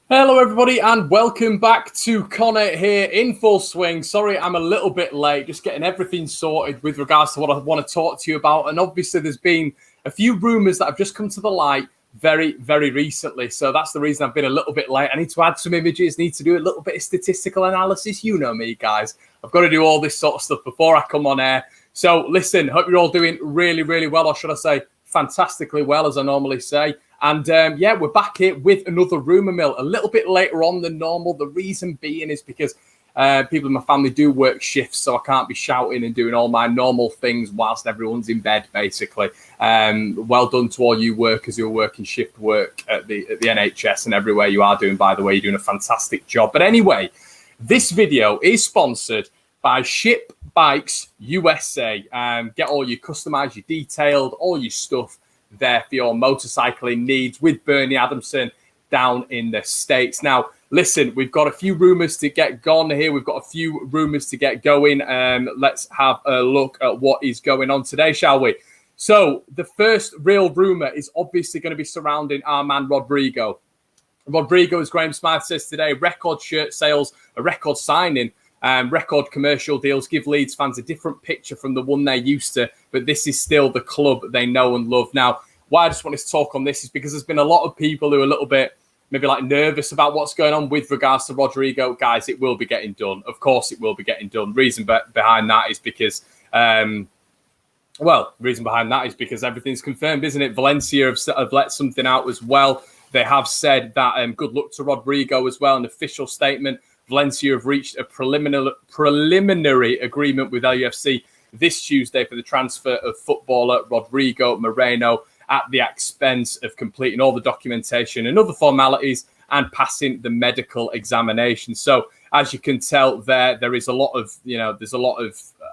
Hello, everybody, and welcome back to Connor here in full swing. Sorry, I'm a little bit late, just getting everything sorted with regards to what I want to talk to you about. And obviously, there's been a few rumours that have just come to the light very, very recently. So that's the reason I've been a little bit late. I need to add some images, need to do a little bit of statistical analysis. You know me, guys. I've got to do all this sort of stuff before I come on air. So listen, hope you're all doing really, really well, or should I say fantastically well, as I normally say. And yeah, we're back here with another rumour mill a little bit later on than normal. The reason being is because people in my family do work shifts, so I can't be shouting and doing all my normal things whilst everyone's in bed, basically. Well done to all you workers who are working shift work at the NHS and everywhere you are doing, by the way. You're doing a fantastic job. But anyway, this video is sponsored by Ship Bikes USA. Get all your customized, your detailed, all your stuff there for your motorcycling needs with Bernie Adamson down in the States. Now, listen, we've got a few rumours to get gone here. We've got a few rumours to get going. Let's have a look at what is going on today, shall we? So the first real rumour is obviously going to be surrounding our man Rodrigo. Rodrigo, as Graham Smythe says today, record shirt sales, a record signing. Record commercial deals give Leeds fans a different picture from the one they're used to, but this is still the club they know and love. Now, why I just wanted to talk on this is because there's been a lot of people who are a little bit maybe like nervous about what's going on with regards to Rodrigo. Guys, it will be getting done. Of course, it will be getting done. Reason behind that is because, reason behind that is because everything's confirmed, isn't it? Valencia have let something out as well. They have said that good luck to Rodrigo as well, an official statement. Valencia have reached a preliminary agreement with LUFC this Tuesday for the transfer of footballer Rodrigo Moreno at the expense of completing all the documentation and other formalities and passing the medical examination. So as you can tell there is a lot of,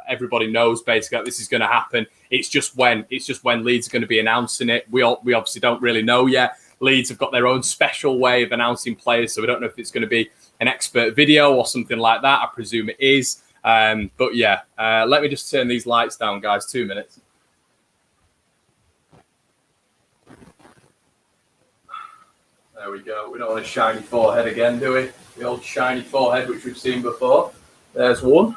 everybody knows basically that this is going to happen. It's just when Leeds are going to be announcing it. We obviously don't really know yet. Leeds have got their own special way of announcing players, so we don't know if it's going to be an expert video or something like that. I presume it is. But yeah, let me just turn these lights down, guys. 2 minutes. There we go. We don't want a shiny forehead again, do we? The old shiny forehead, which we've seen before. There's one.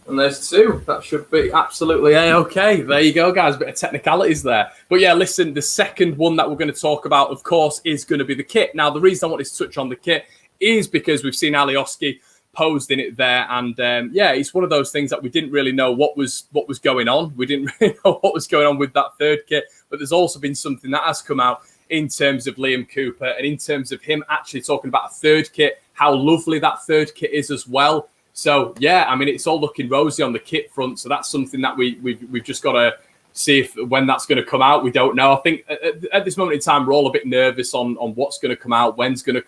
And there's two. That should be absolutely A-okay. There you go, guys. A bit of technicalities there. But yeah, listen, the second one that we're going to talk about, of course, is going to be the kit. Now, the reason I wanted to touch on the kit is because we've seen Alioski posed in it there. And yeah, it's one of those things that we didn't really know what was going on. We didn't really know what was going on with that third kit. But there's also been something that has come out in terms of Liam Cooper and in terms of him actually talking about a third kit, how lovely that third kit is as well. So, yeah, I mean, it's all looking rosy on the kit front. So that's something that we've just got to see when that's going to come out. We don't know. I think at this moment in time, we're all a bit nervous on what's going to come out, when it's going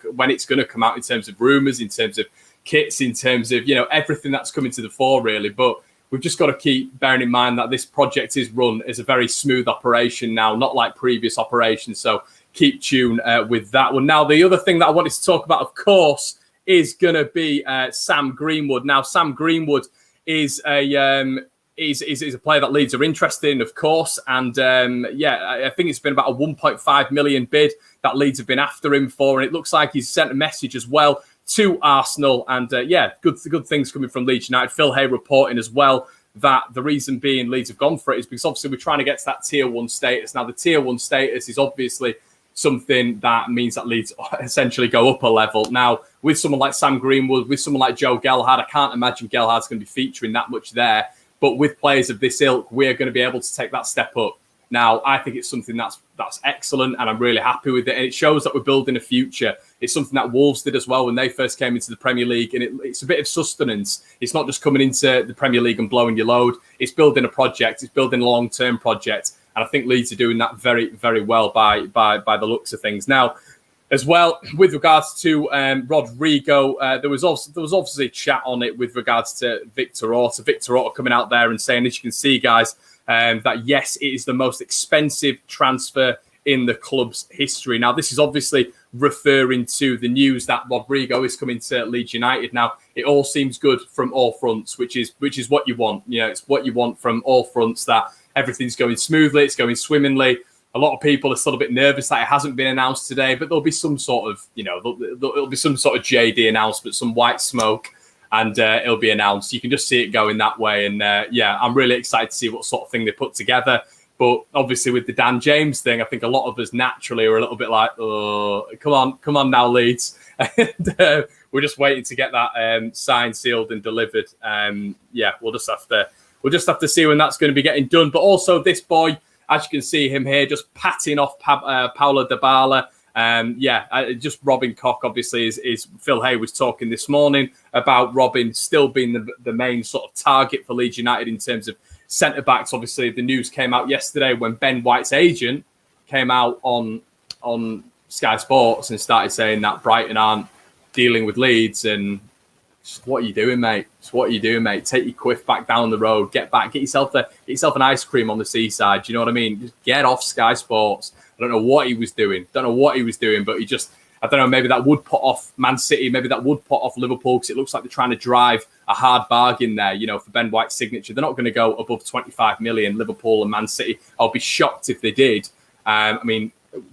to come out in terms of rumours, in terms of kits, in terms of, everything that's coming to the fore, really. But we've just got to keep bearing in mind that this project is run as a very smooth operation now, not like previous operations. So keep tuned with that one. Now, the other thing that I wanted to talk about, of course, is going to be Sam Greenwood. Now, Sam Greenwood is a player that Leeds are interested in, of course. And yeah, I think it's been about a 1.5 million bid that Leeds have been after him for. And it looks like he's sent a message as well to Arsenal. And yeah, good things coming from Leeds United. Phil Hay reporting as well that the reason being Leeds have gone for it is because obviously we're trying to get to that tier 1 status. Now, the tier 1 status is obviously something that means that Leeds essentially go up a level. Now, with someone like Sam Greenwood, with someone like Joe Gelhardt, I can't imagine Gelhardt's going to be featuring that much there. But with players of this ilk, we're going to be able to take that step up. Now, I think it's something that's excellent, and I'm really happy with it. And it shows that we're building a future. It's something that Wolves did as well when they first came into the Premier League, and it's a bit of sustenance. It's not just coming into the Premier League and blowing your load. It's building a project. It's building a long-term project. And I think Leeds are doing that very, very well by the looks of things. Now, as well, with regards to Rodrigo, there was obviously a chat on it with regards to Victor Orta. Victor Orta coming out there and saying, as you can see, guys, that yes, it is the most expensive transfer in the club's history. Now, this is obviously referring to the news that Rodrigo is coming to Leeds United. Now, it all seems good from all fronts, which is what you want. You know, it's what you want from all fronts, that everything's going smoothly, it's going swimmingly. A lot of people are still a bit nervous that it hasn't been announced today, but there'll be some sort of, there'll be some sort of JD announcement, some white smoke, and it'll be announced. You can just see it going that way. And I'm really excited to see what sort of thing they put together. But obviously with the Dan James thing, I think a lot of us naturally are a little bit like, oh, come on now, Leeds. And we're just waiting to get that signed, sealed and delivered. We'll just have to see when that's going to be getting done. But also this boy, as you can see him here, just patting off Paulo Dybala. Just Robin Koch, obviously, is Phil Hay was talking this morning about Robin still being the main sort of target for Leeds United in terms of centre-backs. Obviously, the news came out yesterday when Ben White's agent came out on Sky Sports and started saying that Brighton aren't dealing with Leeds. And just, what are you doing, mate? Take your quiff back down the road. Get back. Get yourself an ice cream on the seaside. Do you know what I mean? Just get off Sky Sports. I don't know what he was doing. But he just, I don't know, maybe that would put off Man City. Maybe that would put off Liverpool, because it looks like they're trying to drive a hard bargain there, for Ben White's signature. They're not going to go above 25 million, Liverpool and Man City. I'll be shocked if they did.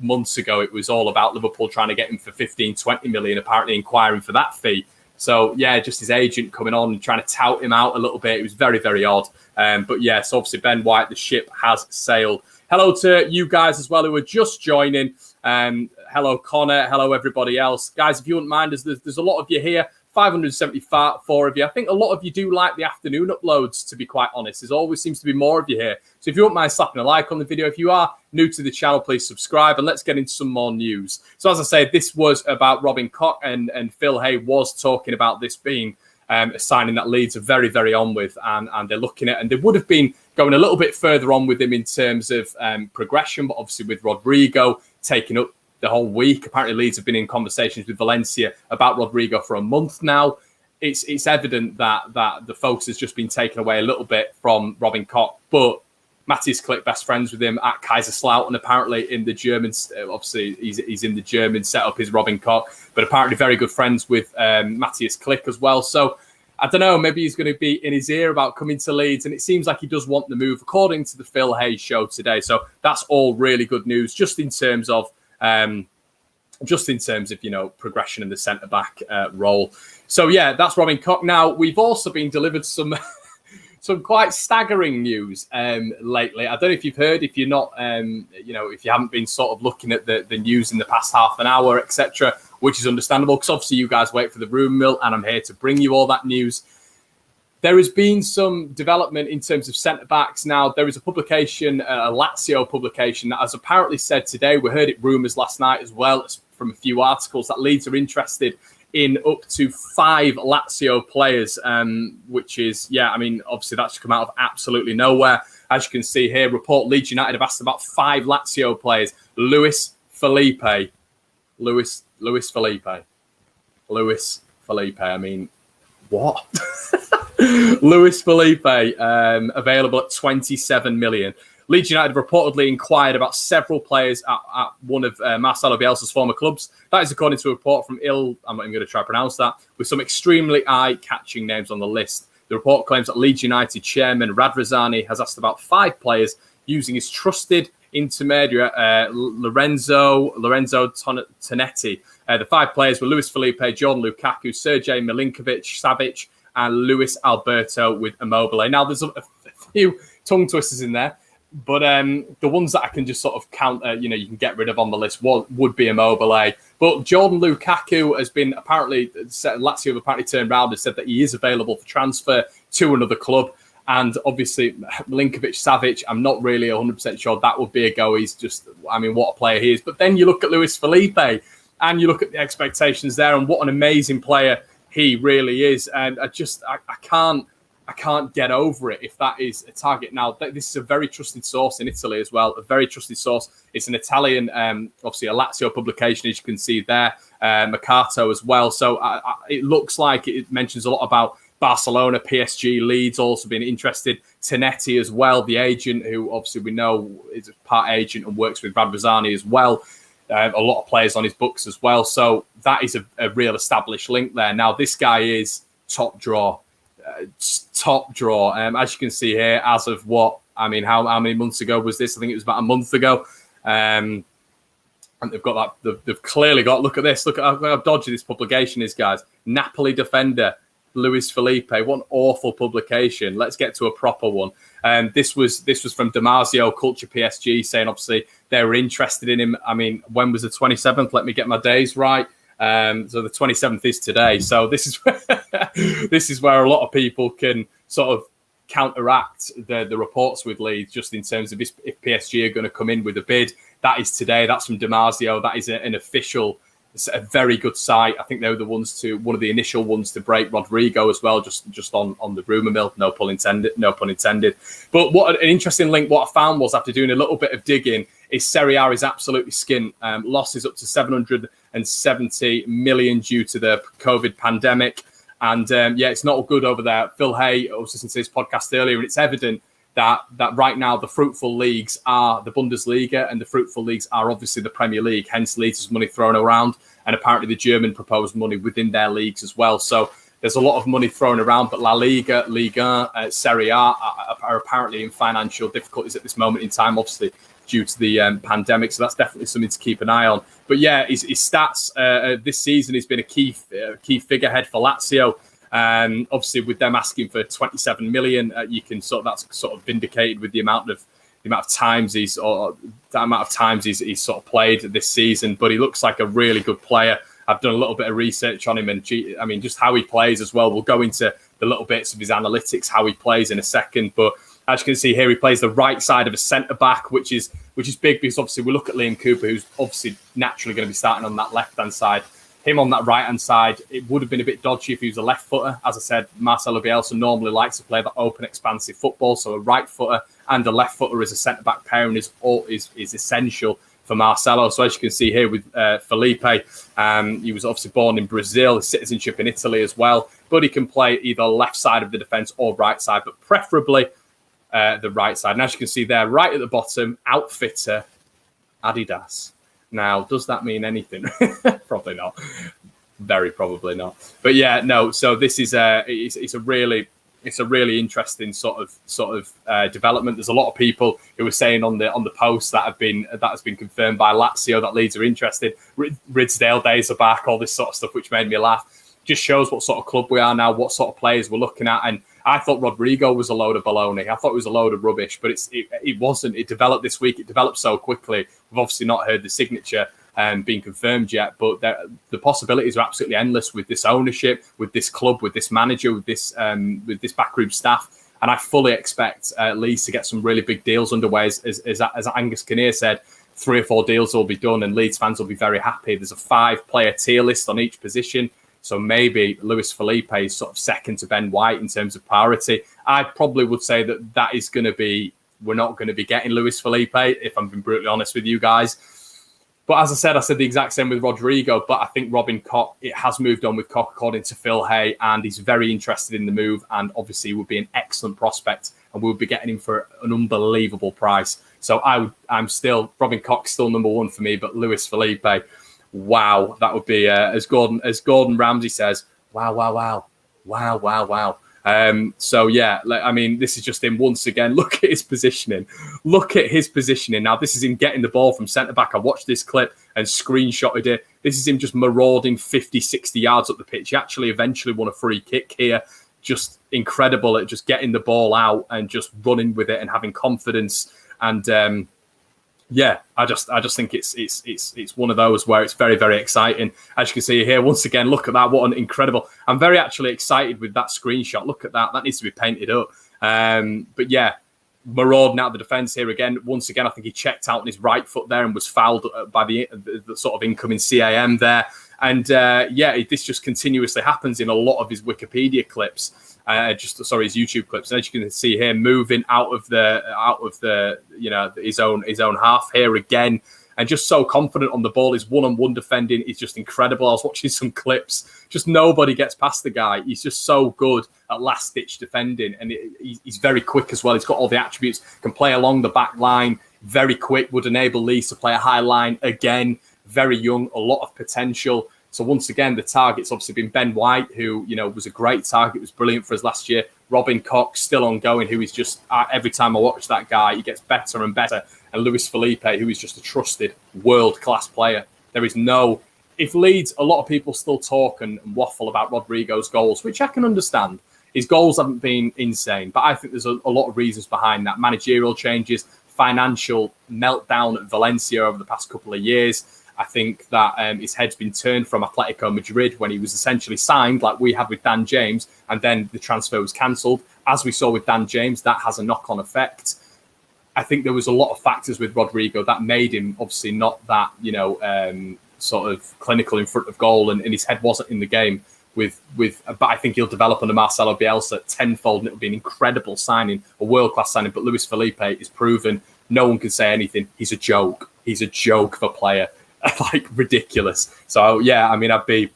Months ago, it was all about Liverpool trying to get him for 15, 20 million, apparently inquiring for that fee. So, just his agent coming on and trying to tout him out a little bit. It was very, very odd. So obviously Ben White, the ship has sailed. Hello to you guys as well who are just joining. Hello, Connor. Hello, everybody else. Guys, if you wouldn't mind, there's a lot of you here. 574 of you. I think a lot of you do like the afternoon uploads, to be quite honest. There always seems to be more of you here. So if you wouldn't mind slapping a like on the video, if you are new to the channel, please subscribe, and let's get into some more news. So as I said, this was about Robin Koch, and Phil Hay was talking about this being a signing that Leeds are very, very on with, and they're looking at, and they would have been going a little bit further on with him in terms of progression, but obviously with Rodrigo taking up the whole week. Apparently Leeds have been in conversations with Valencia about Rodrigo for a month now. It's evident that the focus has just been taken away a little bit from Robin Koch, but Matthias Klick, best friends with him at Kaiserslautern, apparently in the German, obviously he's in the German setup, is Robin Koch, but apparently very good friends with Matthias Klick as well. So I don't know, maybe he's going to be in his ear about coming to Leeds, and it seems like he does want the move, according to the Phil Hay show today. So that's all really good news, just in terms of progression in the centre back role. So that's Robin Koch. Now we've also been delivered some quite staggering news lately. I don't know if you've heard, if you're not, if you haven't been sort of looking at the news in the past half an hour, etc., which is understandable, because obviously you guys wait for the rumour mill, and I'm here to bring you all that news. There has been some development in terms of centre-backs. Now, there is a publication, a Lazio publication, that has apparently said today, we heard it rumours last night as well, from a few articles, that Leeds are interested in up to 5 Lazio players, which is, obviously that's come out of absolutely nowhere. As you can see here, report Leeds United have asked about 5 Lazio players. Luis Felipe. I mean, what? Luis Felipe, available at 27 million. Leeds United have reportedly inquired about several players at one of Marcelo Bielsa's former clubs. That is according to a report from I'm not even going to try to pronounce that, with some extremely eye-catching names on the list. The report claims that Leeds United chairman Radrizzani has asked about 5 players using his trusted intermediary, Lorenzo Tonetti. The 5 players were Luis Felipe, Jordan Lukaku, Sergej Milinkovic-Savic, and Luis Alberto with Immobile. Now, there's a few tongue twisters in there, but the ones that I can just sort of count, you can get rid of on the list would be Immobile. But Jordan Lukaku has been Lazio have apparently turned around and said that he is available for transfer to another club. And obviously, Milinkovic-Savic, I'm not really 100% sure that would be a go. He's just, what a player he is. But then you look at Luis Felipe and you look at the expectations there, and what an amazing player he really is. And I can't get over it if that is a target. Now, this is a very trusted source in Italy as well, a very trusted source. It's an Italian, obviously a Lazio publication, as you can see there, Mercato as well. So it looks like it mentions a lot about Barcelona, PSG, Leeds also being interested. Tonetti as well, the agent, who obviously we know is a part agent and works with Radrizzani as well. a lot of players on his books as well. So that is a real established link there. Now, this guy is top draw. Top draw. As you can see here, as of what? I mean, how many months ago was this? I think it was about a month ago. And they've got that. They've clearly got. Look at this. Look at how dodgy this publication is, guys. Napoli defender Luis Felipe. What an awful publication. Let's get to a proper one. This was from Damasio, Culture PSG, saying obviously they were interested in him. I mean, when was the 27th? Let me get my days right. So the 27th is today. So this is where a lot of people can sort of counteract the reports with Leeds, just in terms of if PSG are going to come in with a bid. That is today. That's from Damasio. That is an official, a very good site. I think they were one of the initial ones to break Rodrigo as well, just on the rumour mill. No pun intended. But what an interesting link. What I found was, after doing a little bit of digging, is Serie A is absolutely skint. Losses up to 770 million due to the COVID pandemic. And it's not good over there. Phil Hay, I was listening to his podcast earlier, and it's evident that right now the fruitful leagues are the Bundesliga, and the fruitful leagues are obviously the Premier League. Hence, Leeds' money thrown around, and apparently the German proposed money within their leagues as well. So there's a lot of money thrown around, but La Liga, Liga, Serie A are apparently in financial difficulties at this moment in time, obviously due to the pandemic. So that's definitely something to keep an eye on. But yeah, his stats this season, has been a key figurehead for Lazio. Obviously, with them asking for 27 million, that's sort of vindicated with the amount of times he's sort of played this season. But he looks like a really good player. I've done a little bit of research on him, and I mean, just how he plays as well. We'll go into the little bits of his analytics, how he plays in a second. But as you can see here, he plays the right side of a centre back, which is big, because obviously we look at Liam Cooper, who's obviously naturally going to be starting on that left hand side. Him on that right hand side, it would have been a bit dodgy if he was a left footer. As I said, Marcelo Bielsa normally likes to play that open, expansive football. So a right footer and a left footer as a centre back pairing is essential for Marcelo. So as you can see here with Felipe, he was obviously born in Brazil, his citizenship in Italy as well. But he can play either left side of the defence or right side, but preferably the right side. And as you can see there, right at the bottom, outfitter Adidas. Now, does that mean anything? Probably not. Very probably not. But yeah, no. So this is it's a really interesting sort of development. There's a lot of people who were saying on the post that has been confirmed by Lazio that Leeds are interested. Ridsdale days are back. All this sort of stuff, which made me laugh. Just shows what sort of club we are now, what sort of players we're looking at. And I thought Rodrigo was a load of baloney. I thought it was a load of rubbish, but it wasn't. It developed this week. It developed so quickly. We've obviously not heard the signature being confirmed yet, but the possibilities are absolutely endless with this ownership, with this club, with this manager, with this backroom staff. And I fully expect Leeds to get some really big deals underway. As Angus Kinnear said, 3 or 4 deals will be done, and Leeds fans will be very happy. There's a 5-player tier list on each position. So maybe Luis Felipe is sort of second to Ben White in terms of priority. I probably would say that is going to be, we're not going to be getting Luis Felipe, if I'm being brutally honest with you guys. But as I said the exact same with Rodrigo. But I think Robin Koch, it has moved on with Koch according to Phil Hay, and he's very interested in the move, and obviously would be an excellent prospect, and we'll be getting him for an unbelievable price. So I'm still, Robin Koch still number one for me, but Luis Felipe, wow, that would be as Gordon Ramsay says, wow. So yeah, I mean, this is just him once again. Look at his positioning. Now, this is him getting the ball from centre back. I watched this clip and screenshotted it. This is him just marauding 50, 60 yards up the pitch. He actually eventually won a free kick here. Just incredible at just getting the ball out and just running with it and having confidence. And yeah, I just think it's one of those where it's very, very exciting. As you can see here, once again, look at that. What an incredible. I'm very actually excited with that screenshot. Look at that. That needs to be painted up. But yeah, marauding out the defence here again. Once again, I think he checked out on his right foot there and was fouled by the sort of incoming CAM there. And this just continuously happens in a lot of his Wikipedia clips. His YouTube clips. And as you can see here, moving out of the his own half here again, and just so confident on the ball. His one-on-one defending is just incredible. I was watching some clips. Just nobody gets past the guy. He's just so good at last-ditch defending, and he's very quick as well. He's got all the attributes. Can play along the back line. Very quick. Would enable Leeds to play a high line again. very young, a lot of potential. So once again, the target's obviously been Ben White, who, was a great target, was brilliant for us last year. Robin Cox, still ongoing, who is just, every time I watch that guy, he gets better and better. And Luis Felipe, who is just a trusted world-class player. There is no... If Leeds, a lot of people still talk and waffle about Rodrigo's goals, which I can understand. His goals haven't been insane, but I think there's a lot of reasons behind that. Managerial changes, financial meltdown at Valencia over the past couple of years. I think that his head's been turned from Atletico Madrid when he was essentially signed, like we had with Dan James, and then the transfer was cancelled. As we saw with Dan James, that has a knock-on effect. I think there was a lot of factors with Rodrigo that made him obviously not that, sort of clinical in front of goal, and his head wasn't in the game. But I think he'll develop under Marcelo Bielsa tenfold, and it'll be an incredible signing, a world-class signing. But Luis Felipe is proven. No one can say anything. He's a joke. He's a joke of a player. Like, ridiculous. So yeah, I mean, I'd be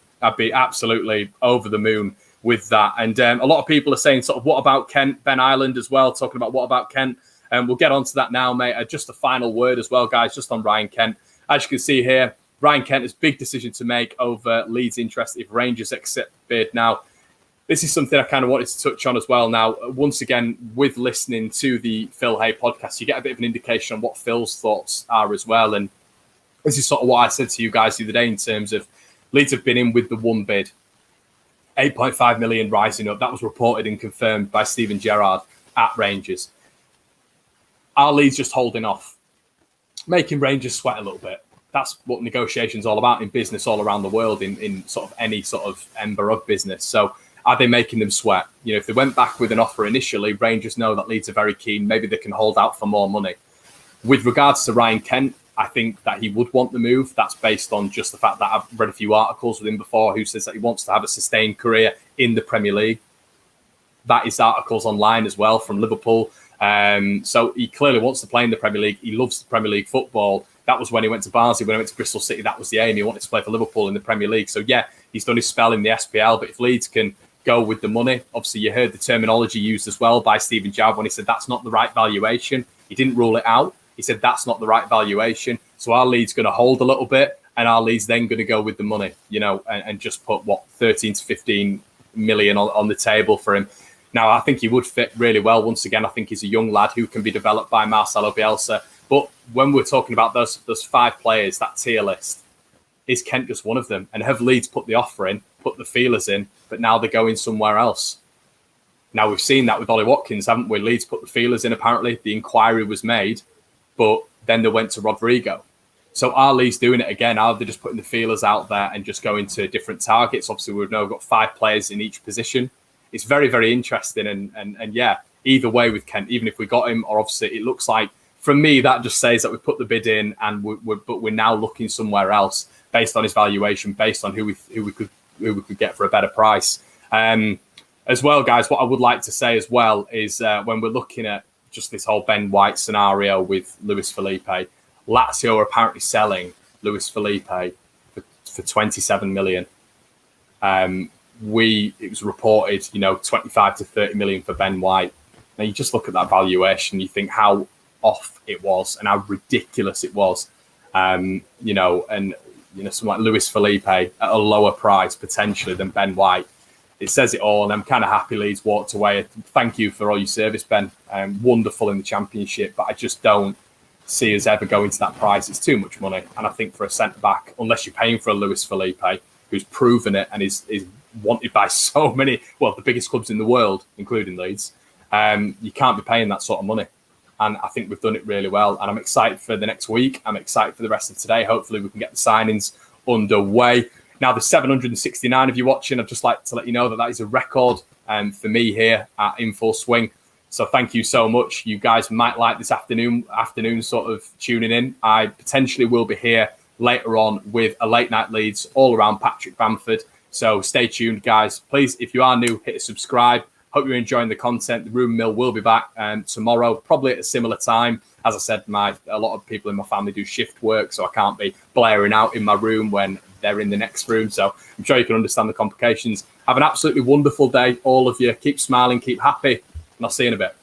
absolutely over the moon with that. And a lot of people are saying sort of, what about Kent? Ben Ireland as well, talking about what about Kent? And we'll get onto that now, mate. Just a final word as well, guys, just on Ryan Kent. As you can see here, Ryan Kent has a big decision to make over Leeds' interest if Rangers accept the bid. Now, this is something I kind of wanted to touch on as well. Now, once again, with listening to the Phil Hay podcast, you get a bit of an indication on what Phil's thoughts are as well. And this is sort of what I said to you guys the other day in terms of Leeds have been in with the one bid, 8.5 million rising up. That was reported and confirmed by Steven Gerrard at Rangers. Are Leeds just holding off, making Rangers sweat a little bit? That's what negotiation's all about in business all around the world, in sort of any sort of ember of business. So are they making them sweat? If they went back with an offer initially, Rangers know that Leeds are very keen. Maybe they can hold out for more money. With regards to Ryan Kent, I think that he would want the move. That's based on just the fact that I've read a few articles with him before who says that he wants to have a sustained career in the Premier League. That is articles online as well from Liverpool. So he clearly wants to play in the Premier League. He loves the Premier League football. That was when he went to Barnsley, when he went to Bristol City. That was the aim. He wanted to play for Liverpool in the Premier League. So yeah, he's done his spell in the SPL. But if Leeds can go with the money, obviously you heard the terminology used as well by Steven Gerrard when he said that's not the right valuation. He didn't rule it out. He said that's not the right valuation. So our Leeds going to hold a little bit, and our Leeds then going to go with the money, and just put 13 to 15 million on the table for him. Now, I think he would fit really well. Once again, I think he's a young lad who can be developed by Marcelo Bielsa. But when we're talking about those 5 players, that tier list, is Kent just one of them? And have Leeds put the offer in, put the feelers in, but now they're going somewhere else? Now, we've seen that with Ollie Watkins, haven't we? Leeds put the feelers in, apparently. The inquiry was made, but then they went to Rodrigo. So are Leeds doing it again? Are they just putting the feelers out there and just going to different targets? Obviously, we've now got 5 players in each position. It's very, very interesting. And yeah, either way with Kent, even if we got him, or obviously it looks like, from me, that just says that we put the bid in and we're now looking somewhere else based on his valuation, based on who we could get for a better price. As well, guys, what I would like to say as well is when we're looking at just this whole Ben White scenario with Luis Felipe, Lazio are apparently selling Luis Felipe for 27 million. It was reported, 25 to 30 million for Ben White. Now you just look at that valuation, you think how off it was and how ridiculous it was. Someone like Luis Felipe at a lower price potentially than Ben White. It says it all, and I'm kind of happy Leeds walked away. Thank you for all your service, Ben. Wonderful in the Championship, but I just don't see us ever going to that price. It's too much money, and I think for a centre-back, unless you're paying for a Luis Felipe, who's proven it and is wanted by so many, the biggest clubs in the world, including Leeds, you can't be paying that sort of money. And I think we've done it really well. And I'm excited for the next week. I'm excited for the rest of today. Hopefully we can get the signings underway. Now, there's 769 of you watching. I'd just like to let you know that is a record for me here at In Full Swing. So thank you so much. You guys might like this afternoon sort of tuning in. I potentially will be here later on with a late night Leeds all around Patrick Bamford. So stay tuned, guys. Please, if you are new, hit subscribe. Hope you're enjoying the content. The Rumour Mill will be back tomorrow, probably at a similar time. As I said, a lot of people in my family do shift work, so I can't be blaring out in my room when they're in the next room. So I'm sure you can understand the complications. Have an absolutely wonderful day, all of you. Keep smiling, keep happy, and I'll see you in a bit.